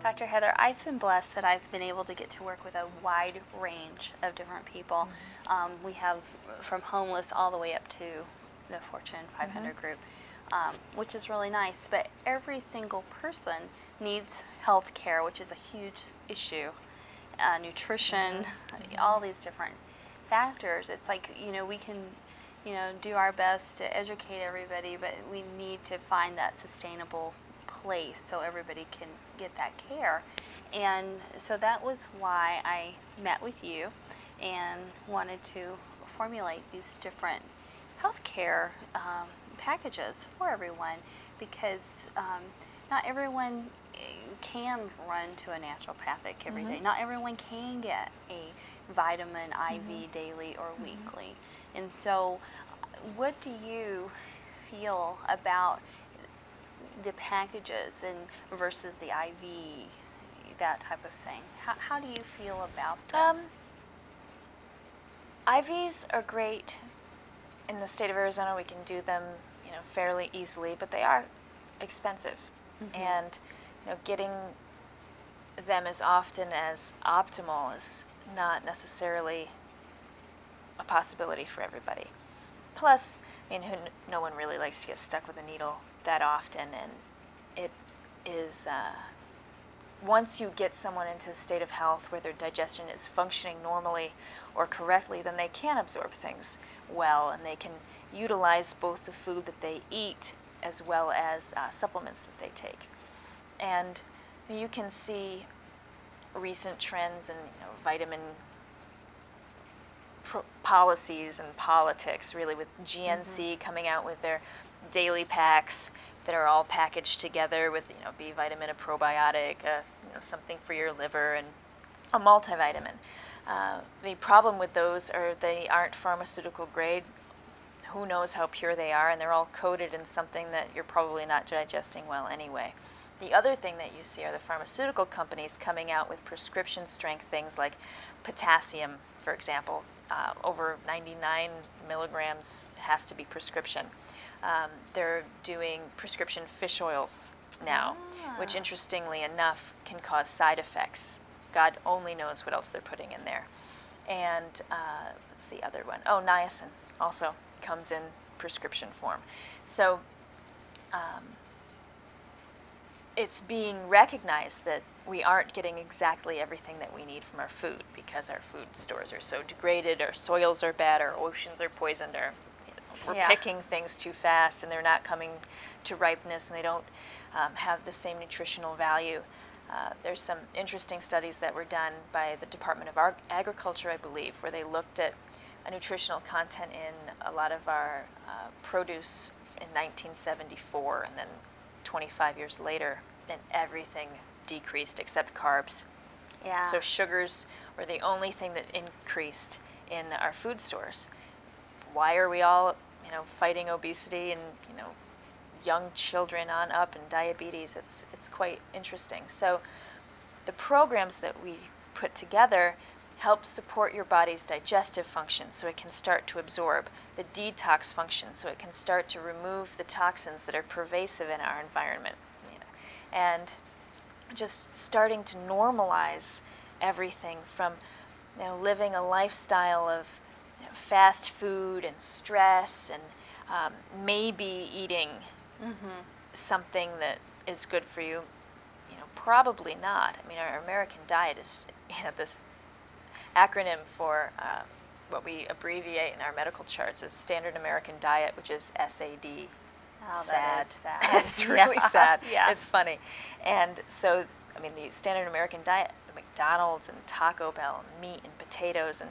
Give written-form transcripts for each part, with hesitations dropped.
Dr. Heather, I've been blessed that I've been able to get to work with a wide range of different people. We have from homeless all the way up to the Fortune 500 group, which is really nice. But every single person needs health care, which is a huge issue. Nutrition, all these different factors. It's like, we can, do our best to educate everybody, but we need to find that sustainable place so everybody can get that care. And so that was why I met with you and wanted to formulate these different healthcare packages for everyone, because not everyone can run to a naturopathic every day. Not everyone can get a vitamin IV daily or weekly. And so what do you feel about the packages and versus the IV, that type of thing? How do you feel about them? IVs are great. In the state of Arizona, we can do them, fairly easily, but they are expensive. And getting them as often as optimal is not necessarily a possibility for everybody. Plus, no one really likes to get stuck with a needle that often, and it is, once you get someone into a state of health where their digestion is functioning normally or correctly, then they can absorb things well, and they can utilize both the food that they eat as well as supplements that they take. And you can see recent trends in vitamin policies and politics, really, with GNC coming out with their daily packs that are all packaged together with B vitamin, a probiotic, something for your liver, and a multivitamin. The problem with those are they aren't pharmaceutical grade. Who knows how pure they are, and they're all coated in something that you're probably not digesting well anyway. The other thing that you see are the pharmaceutical companies coming out with prescription strength things like potassium, for example. Over 99 milligrams has to be prescription. They're doing prescription fish oils now, which interestingly enough can cause side effects. God only knows what else they're putting in there. And what's the other one? Oh, niacin also comes in prescription form. So it's being recognized that we aren't getting exactly everything that we need from our food because our food stores are so degraded, our soils are bad, our oceans are poisoned, or we're picking things too fast and they're not coming to ripeness, and they don't have the same nutritional value. There's some interesting studies that were done by the Department of Agriculture, I believe, where they looked at a nutritional content in a lot of our produce in 1974, and then 25 years later, and everything decreased except carbs. Yeah. So sugars were the only thing that increased in our food stores. Why are we all, fighting obesity and, young children on up and diabetes? It's quite interesting. So the programs that we put together help support your body's digestive function so it can start to absorb, the detox function so it can start to remove the toxins that are pervasive in our environment, and just starting to normalize everything from living a lifestyle of fast food and stress and maybe eating something that is good for you. Probably not. Our American diet is this acronym for what we abbreviate in our medical charts is Standard American Diet, which is SAD. Oh, sad. that is sad. It's really sad. Yeah. It's funny. And so, the Standard American Diet, McDonald's and Taco Bell, and meat and potatoes, and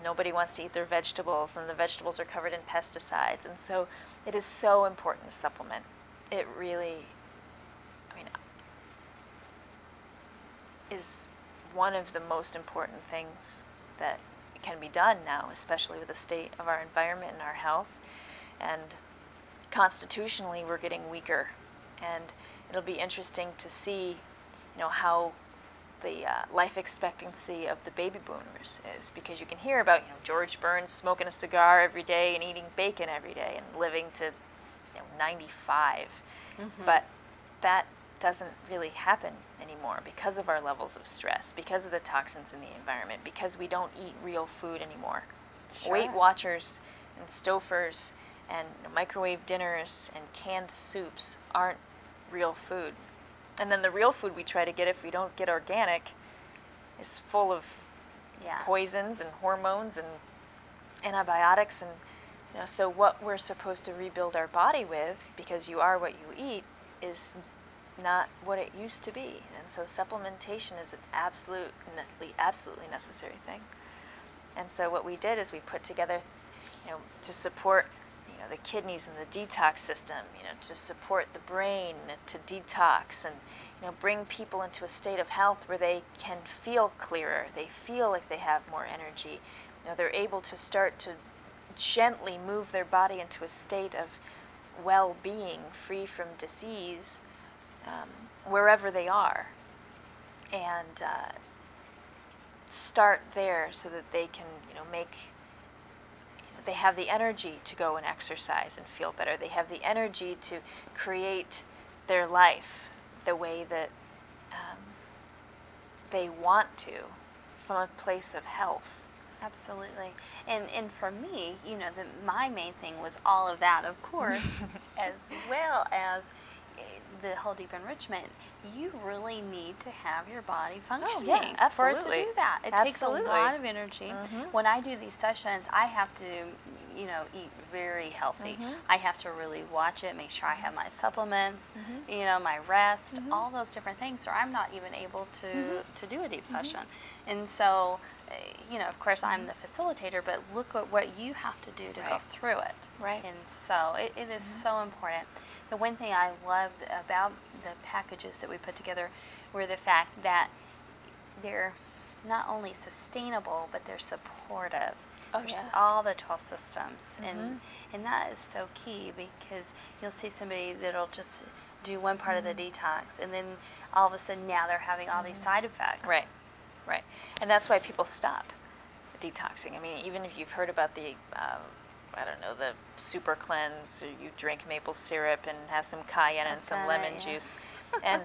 nobody wants to eat their vegetables, and the vegetables are covered in pesticides. And so it is so important to supplement. It really, is one of the most important things that can be done now, especially with the state of our environment and our health. And constitutionally, we're getting weaker. And it'll be interesting to see, how the life expectancy of the baby boomers is, because you can hear about, George Burns smoking a cigar every day and eating bacon every day and living to, 95. But that doesn't really happen anymore because of our levels of stress, because of the toxins in the environment, because we don't eat real food anymore. Sure. Weight Watchers and Stofers and microwave dinners and canned soups aren't real food. And then the real food we try to get, if we don't get organic, is full of Yeah. poisons and hormones and antibiotics. And so what we're supposed to rebuild our body with, because you are what you eat, is not what it used to be. And so supplementation is an absolutely necessary thing. And so what we did is we put together, to support, the kidneys and the detox system, to support the brain to detox and, bring people into a state of health where they can feel clearer, they feel like they have more energy. They're able to start to gently move their body into a state of well-being, free from disease, wherever they are. And start there so that they can, they have the energy to go and exercise and feel better. They have the energy to create their life the way that they want to, from a place of health. Absolutely. And for me, my main thing was all of that, of course, as well as the whole deep enrichment. You really need to have your body functioning for it to do that. It takes a lot of energy. When I do these sessions, I have to, eat very healthy. I have to really watch it, make sure I have my supplements, my rest, all those different things, or I'm not even able to do a deep session. And so, of course, I'm the facilitator, but look at what you have to do to go through it. Right. And so it is so important. The one thing I loved about the packages that we put together were the fact that they're not only sustainable, but they're supportive. There's all the 12 systems. And that is so key, because you'll see somebody that'll just do one part of the detox, and then all of a sudden now they're having all these side effects. Right. Right. And that's why people stop detoxing. I mean, even if you've heard about the, the super cleanse, or you drink maple syrup and have some cayenne and some lemon juice. And,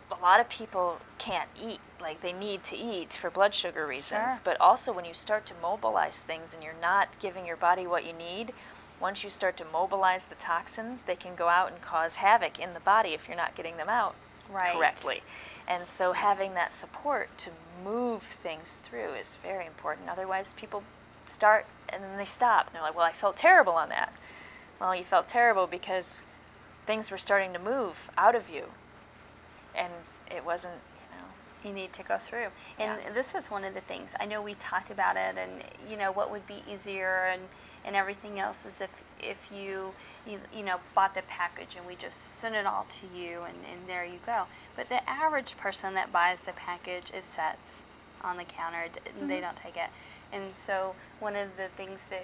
a lot of people can't eat. Like, they need to eat for blood sugar reasons. Sure. But also when you start to mobilize things and you're not giving your body what you need, once you start to mobilize the toxins, they can go out and cause havoc in the body if you're not getting them out correctly. And so having that support to move things through is very important. Otherwise, people start and then they stop. And they're like, well, I felt terrible on that. Well, you felt terrible because things were starting to move out of you. And it wasn't, You need to go through. And this is one of the things. I know we talked about it, and, what would be easier and everything else is if you bought the package and we just send it all to you, and there you go. But the average person that buys the package, it sets on the counter. They don't take it. And so one of the things that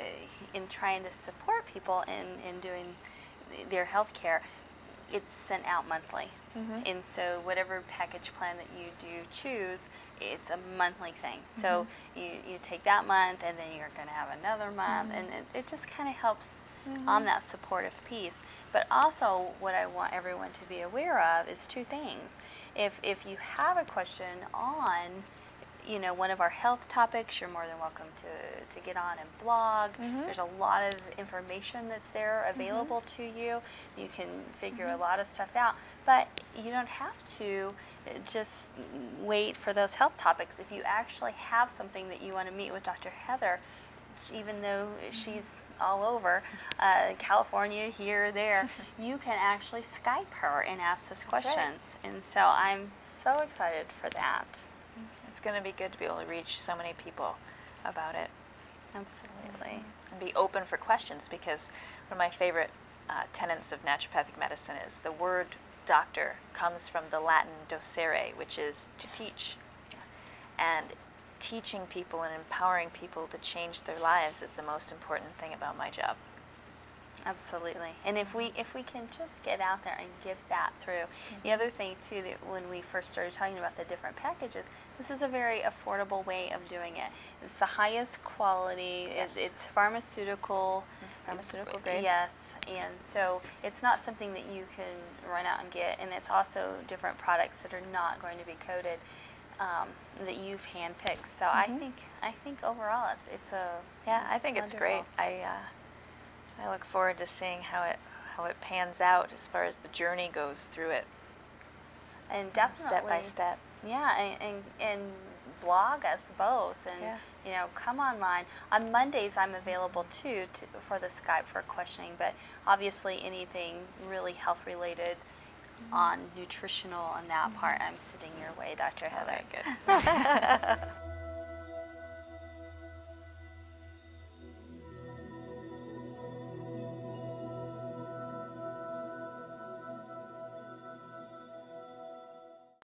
in trying to support people in doing their health care, it's sent out monthly. And so whatever package plan that you do choose, it's a monthly thing. So you take that month, and then you're going to have another month, and it just kind of helps on that supportive piece. But also what I want everyone to be aware of is two things. If you have a question on one of our health topics, you're more than welcome to get on and blog. There's a lot of information that's there available to you. You can figure a lot of stuff out, but you don't have to just wait for those health topics. If you actually have something that you want to meet with Dr. Heather, even though she's all over California, here, there, you can actually Skype her and ask those questions. And so I'm so excited for that. It's going to be good to be able to reach so many people about it. Absolutely. And be open for questions, because one of my favorite tenets of naturopathic medicine is the word doctor comes from the Latin docere, which is to teach. And teaching people and empowering people to change their lives is the most important thing about my job. Absolutely. And if we can just get out there and get that through. The other thing too, that when we first started talking about the different packages, this is a very affordable way of doing it. It's the highest quality. Yes. It's pharmaceutical. Pharmaceutical grade. Yes. And so it's not something that you can run out and get. And it's also different products that are not going to be coated, that you've handpicked. So I think overall it's a Yeah, I think it's great. I look forward to seeing how it pans out as far as the journey goes through it, and definitely step by step. Yeah, and blog us both, and come online. On Mondays I'm available too for the Skype for questioning, but obviously anything really health related on nutritional and that part, I'm sitting your way, Dr. Heather. All right, good.